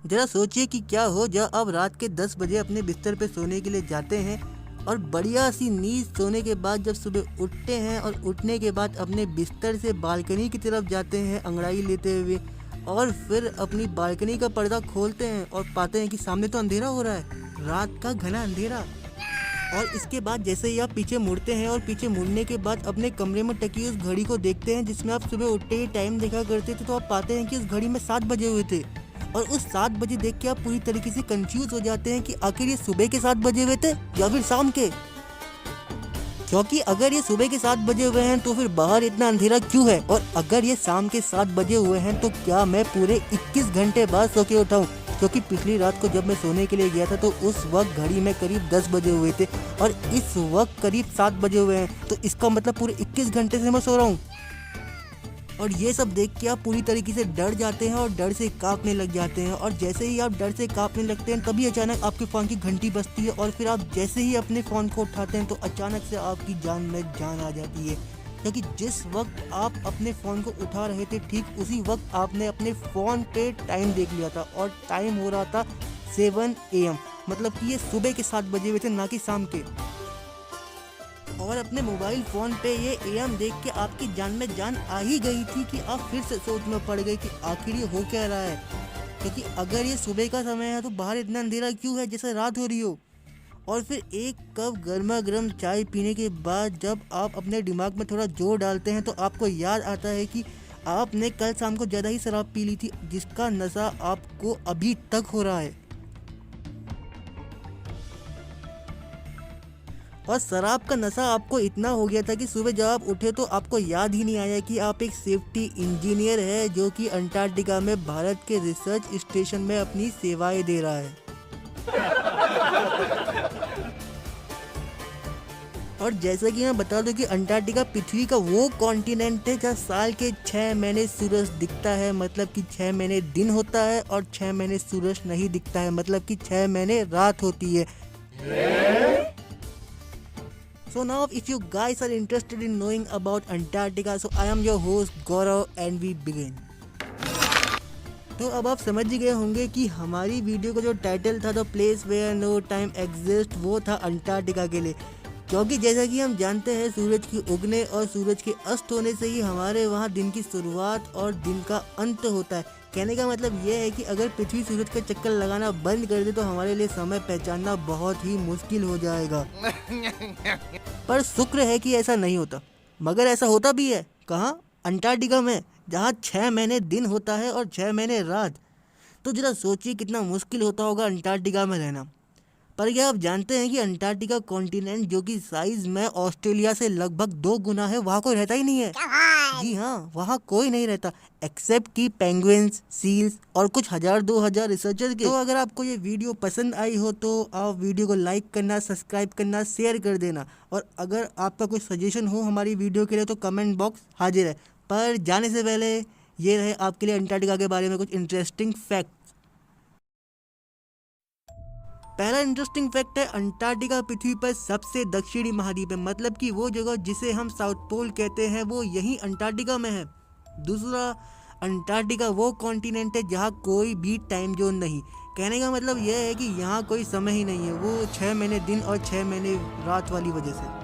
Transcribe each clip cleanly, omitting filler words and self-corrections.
जरा सोचिए कि क्या हो जब आप रात के 10 बजे अपने बिस्तर पे सोने के लिए जाते हैं और बढ़िया सी नींद सोने के बाद जब सुबह उठते हैं और उठने के बाद अपने बिस्तर से बालकनी की तरफ जाते हैं अंगड़ाई लेते हुए और फिर अपनी बालकनी का पर्दा खोलते हैं और पाते हैं कि सामने तो अंधेरा हो रहा है, रात का घना अंधेरा। और इसके बाद जैसे ही आप पीछे मुड़ते हैं और पीछे मुड़ने के बाद अपने कमरे में टकी उस घड़ी को देखते हैं जिसमें आप सुबह उठते ही टाइम देखा करते थे, तो आप पाते हैं कि उस घड़ी में 7 बजे हुए थे। और उस 7 बजे देख के आप पूरी तरीके से कंफ्यूज हो जाते हैं कि आखिर ये सुबह के 7 बजे हुए थे या फिर शाम के। क्योंकि अगर ये सुबह के 7 बजे हुए हैं तो फिर बाहर इतना अंधेरा क्यों है, और अगर ये शाम के 7 बजे हुए हैं तो क्या मैं पूरे 21 घंटे बाद सो के उठा हूँ? क्योंकि पिछली रात को जब मैं सोने के लिए गया था तो उस वक्त घड़ी में करीब 10 बजे हुए थे और इस वक्त करीब 7 बजे हुए हैं, तो इसका मतलब पूरे 21 घंटे से मैं सो रहा हूँ। और ये सब देख के आप पूरी तरीके से डर जाते हैं और डर से कांपने लग जाते हैं। और जैसे ही आप डर से कांपने लगते हैं तभी अचानक आपके फ़ोन की घंटी बजती है और फिर आप जैसे ही अपने फ़ोन को उठाते हैं तो अचानक से आपकी जान में जान आ जाती है। क्योंकि जिस वक्त आप अपने फ़ोन को उठा रहे थे ठीक उसी वक्त आपने अपने फ़ोन पे टाइम देख लिया था और टाइम हो रहा था 7 AM, मतलब कि ये सुबह के 7 बजे हुए थे, ना कि शाम के। और अपने मोबाइल फ़ोन पे ये AM देख के आपकी जान में जान आ ही गई थी कि आप फिर से सोच में पड़ गए कि आखिर ये हो क्या रहा है। क्योंकि अगर ये सुबह का समय है तो बाहर इतना अंधेरा क्यों है जैसे रात हो रही हो। और फिर एक कप गर्मा गर्म चाय पीने के बाद जब आप अपने दिमाग में थोड़ा जोर डालते हैं तो आपको याद आता है कि आपने कल शाम को ज़्यादा ही शराब पी ली थी जिसका नशा आपको अभी तक हो रहा है। और शराब का नशा आपको इतना हो गया था कि सुबह जब आप उठे तो आपको याद ही नहीं आया कि आप एक सेफ्टी इंजीनियर है जो कि अंटार्कटिका में भारत के रिसर्च स्टेशन में अपनी सेवाएं दे रहा है। और जैसा कि मैं बता दूं कि अंटार्कटिका पृथ्वी का वो कॉन्टिनेंट है जहाँ साल के 6 महीने सूरज दिखता है, मतलब कि 6 महीने दिन होता है, और 6 महीने सूरज नहीं दिखता है, मतलब कि 6 महीने रात होती है। So now if you guys are interested in knowing about Antarctica, so I am your host Gaurav and we begin. तो अब आप समझ ही गए होंगे कि हमारी वीडियो का जो टाइटल था the place where no time exist वो था अंटार्कटिका के लिए। क्योंकि जैसा कि हम जानते हैं सूरज की उगने और सूरज के अस्त होने से ही हमारे वहाँ दिन की शुरुआत और दिन का अंत होता है। कहने का मतलब ये है कि अगर पृथ्वी सूरज का चक्कर लगाना बंद कर दे तो हमारे लिए समय पहचानना बहुत ही मुश्किल हो जाएगा। पर शुक्र है कि ऐसा नहीं होता, मगर ऐसा होता भी है कहाँ? अंटार्कटिका में, जहाँ 6 महीने दिन होता है और 6 महीने रात। तो जरा सोचिए कितना मुश्किल होता होगा अंटार्कटिका में रहना। पर क्या आप जानते हैं कि अंटार्कटिका कॉन्टिनेंट जो कि साइज में ऑस्ट्रेलिया से लगभग 2 गुना है, वहाँ कोई रहता ही नहीं है। जी हाँ, वहाँ कोई नहीं रहता एक्सेप्ट कि पेंगुइन्स, सील्स और कुछ 1000-2000 रिसर्चर्स के। तो अगर आपको ये वीडियो पसंद आई हो तो आप वीडियो को लाइक करना, सब्सक्राइब करना, शेयर कर देना। और अगर आपका कोई सजेशन हो हमारी वीडियो के लिए तो कमेंट बॉक्स हाजिर है। पर जाने से पहले ये रहे आपके लिए अंटार्कटिका के बारे में कुछ इंटरेस्टिंग फैक्ट। पहला इंटरेस्टिंग फैक्ट है अंटार्कटिका पृथ्वी पर सबसे दक्षिणी महाद्वीप है, मतलब कि वो जगह जिसे हम साउथ पोल कहते हैं वो यही अंटार्कटिका में है। दूसरा, अंटार्कटिका वो कॉन्टिनेंट है जहाँ कोई भी टाइम जोन नहीं। कहने का मतलब यह है कि यहाँ कोई समय ही नहीं है, वो 6 महीने दिन और 6 महीने रात वाली वजह से।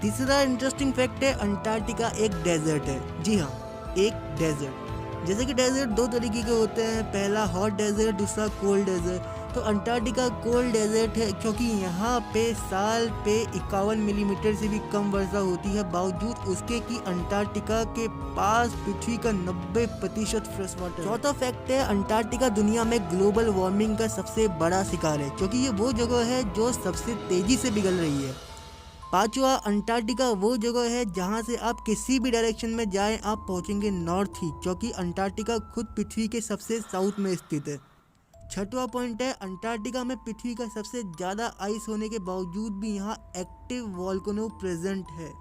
तीसरा इंटरेस्टिंग फैक्ट है अंटार्कटिका एक डेजर्ट है। जी हाँ, एक डेजर्ट। जैसे कि डेजर्ट 2 तरीके के होते हैं, पहला हॉट डेजर्ट, दूसरा कोल्ड डेजर्ट। तो अंटार्कटिका कोल्ड डेजर्ट है क्योंकि यहाँ पे साल पे 51 मिलीमीटर से भी कम वर्षा होती है, बावजूद उसके कि अंटार्कटिका के पास पृथ्वी का 90% फ्रेश वाटर। चौथा फैक्ट है अंटार्कटिका दुनिया में ग्लोबल वार्मिंग का सबसे बड़ा शिकार है क्योंकि ये वो जगह है जो सबसे तेजी से पिघल रही है। पांचवा, अंटार्कटिका वो जगह है जहां से आप किसी भी डायरेक्शन में जाएं आप पहुंचेंगे नॉर्थ ही, क्योंकि अंटार्कटिका खुद पृथ्वी के सबसे साउथ में स्थित है। छठवां पॉइंट है अंटार्कटिका में पृथ्वी का सबसे ज़्यादा आइस होने के बावजूद भी यहाँ एक्टिव वॉल्केनो प्रेजेंट है।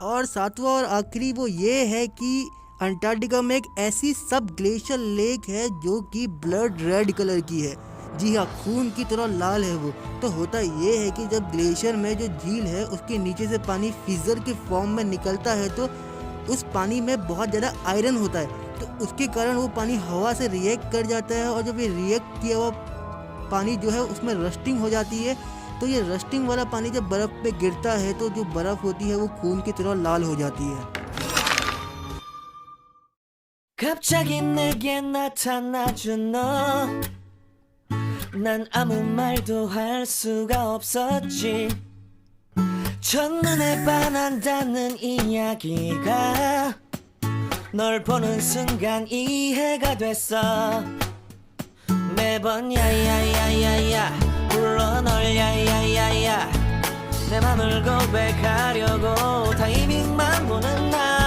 और सातवां और आखिरी वो ये है कि अंटार्कटिका में एक ऐसी सब ग्लेशियर लेक है जो कि ब्लड रेड कलर की है। जी हाँ, खून की तरह लाल है वो। तो होता ये है कि जब ग्लेशियर में जो झील है उसके नीचे से पानी फिजर के फॉर्म में निकलता है तो उस पानी में बहुत ज़्यादा आयरन होता है, तो उसके कारण वो पानी हवा से रिएक्ट कर जाता है, और जब ये रिएक्ट किया हुआ पानी जो है उसमें रस्टिंग हो जाती है। तो ये रस्टिंग वाला पानी जब बर्फ़ पे गिरता है तो जो बर्फ़ होती है वो खून की तरह लाल हो जाती है। 갑자기 내게 나타나준 너, 난 아무 말도 할 수가 없었지. 첫눈에 반한다는 이야기가 널 보는 순간 이해가 됐어. 매번 야야야야야 불러 널 야야야야, 내 맘을 고백하려고 타이밍만 보는 나.